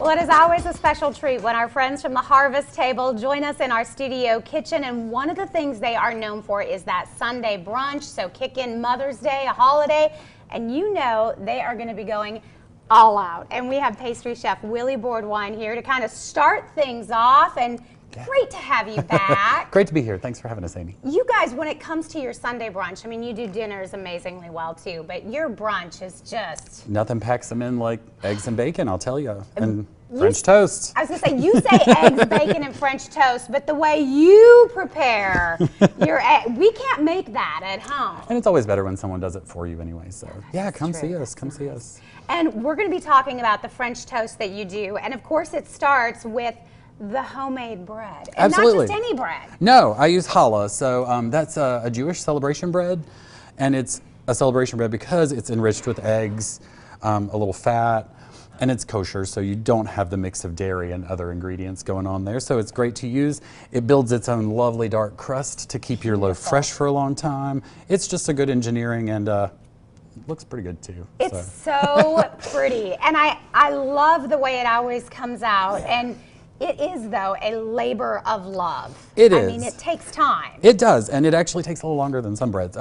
Well, it is always a special treat when our friends from the Harvest Table join us in our studio kitchen, and one of the things they are known for is that Sunday brunch. So kick in Mother's Day, a holiday, and you know they are going to be going all out. And we have pastry chef Willie Bordwine here to kind of start things off, and great to have you back. Great to be here. Thanks for having us, Amy. You guys, when it comes to your Sunday brunch, I mean, you do dinners amazingly well too, but your brunch is just... Nothing packs them in like eggs and bacon, I'll tell you. And French toast. I was going to say, you say eggs, bacon, and French toast, but the way you prepare your egg, we can't make that at home. And it's always better when someone does it for you anyway, so yeah, come true. see us, come see us. And we're going to be talking about the French toast that you do, and of course it starts with the homemade bread. And Absolutely. Not just any bread. No, I use challah, so that's a Jewish celebration bread, and it's a celebration bread because it's enriched with eggs, a little fat, and it's kosher, so you don't have the mix of dairy and other ingredients going on there, so it's great to use. It builds its own lovely dark crust to keep your loaf fresh for a long time. It's just a good engineering, and looks pretty good too. It's so pretty, and I love the way it always comes out. Yeah. And it is, though, a labor of love. It is. I mean, it takes time. It does, and it actually takes a little longer than some breads.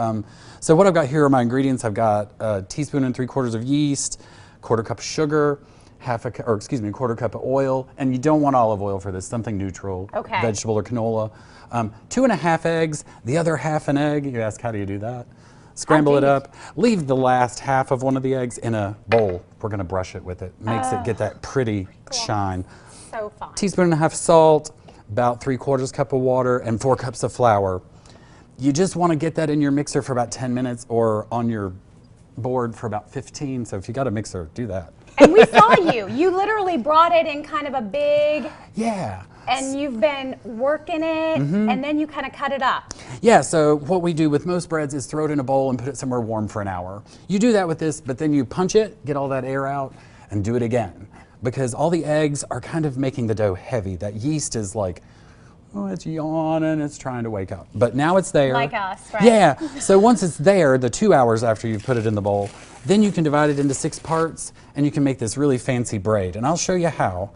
So what I've got here are my ingredients. I've got a teaspoon and 3/4 of yeast, quarter cup of sugar, quarter cup of oil, and you don't want olive oil for this, something neutral, okay. Vegetable or canola. 2½ eggs, the other half an egg. You ask, how do you do that? Scramble it up, leave the last half of one of the eggs in a bowl. We're gonna brush it with it. Makes it get that pretty shine. So fun. Teaspoon and a half salt, about 3/4 cup of water, and 4 cups of flour. You just want to get that in your mixer for about 10 minutes or on your board for about 15. So if you got a mixer, do that. And we saw you. You literally brought it in kind of a big... Yeah. And you've been working it, and then you kind of cut it up. Yeah, so what we do with most breads is throw it in a bowl and put it somewhere warm for an hour. You do that with this, but then you punch it, get all that air out, and do it again. Because all the eggs are kind of making the dough heavy. That yeast is like, oh, it's yawning, it's trying to wake up. But now it's there. Like us, right? Yeah, so once it's there, the 2 hours after you've put it in the bowl, then you can divide it into 6 parts, and you can make this really fancy braid. And I'll show you how.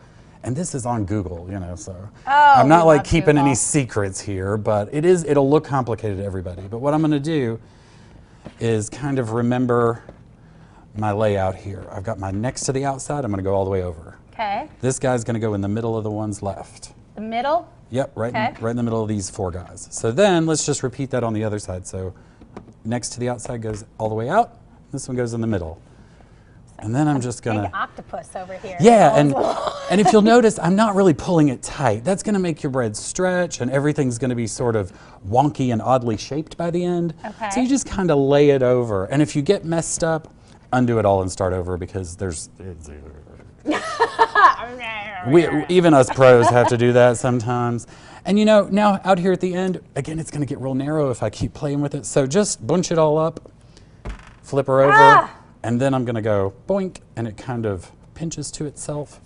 And this is on Google, you know, so I'm not like keeping any secrets here, but it'll look complicated to everybody. But what I'm gonna do is kind of remember my layout here. I've got my next to the outside, I'm gonna go all the way over. Okay. This guy's gonna go in the middle of the ones left. The middle? Yep, right in the middle of these 4 guys. So then let's just repeat that on the other side. So next to the outside goes all the way out, this one goes in the middle. And then I'm just gonna... Big octopus over here. Yeah, and if you'll notice, I'm not really pulling it tight. That's gonna make your bread stretch, and everything's gonna be sort of wonky and oddly shaped by the end. Okay. So you just kind of lay it over. And if you get messed up, undo it all and start over, because even us pros have to do that sometimes. And you know, now out here at the end, again, it's gonna get real narrow if I keep playing with it. So just bunch it all up, flip her over, and then I'm gonna go boink, and it kind of pinches to itself,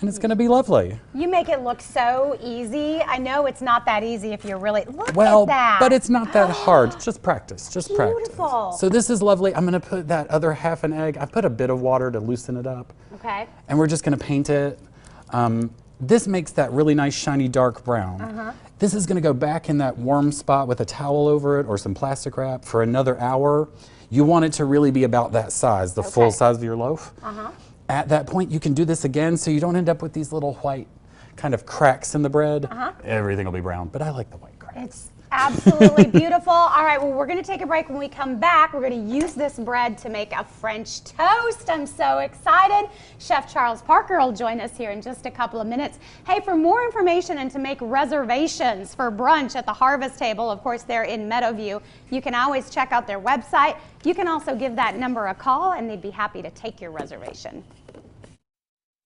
and it's gonna be lovely. You make it look so easy. I know it's not that easy if you're really, look well, at that. But it's not that hard, just practice, just Beautiful. practice. So this is lovely. I'm gonna put that other half an egg, I put a bit of water to loosen it up. Okay. And we're just gonna paint it. This makes that really nice shiny dark brown. This is gonna go back in that warm spot with a towel over it or some plastic wrap for another hour. You want it to really be about that size, the full size of your loaf. At that point, you can do this again so you don't end up with these little white kind of cracks in the bread. Everything will be brown, but I like the white cracks. It's absolutely beautiful. All right, well, we're gonna take a break. When we come back, we're gonna use this bread to make a French toast. I'm so excited. Chef Charles Parker will join us here in just a couple of minutes. Hey, for more information and to make reservations for brunch at the Harvest Table, of course, they're in Meadowview, you can always check out their website. You can also give that number a call, and they'd be happy to take your reservation.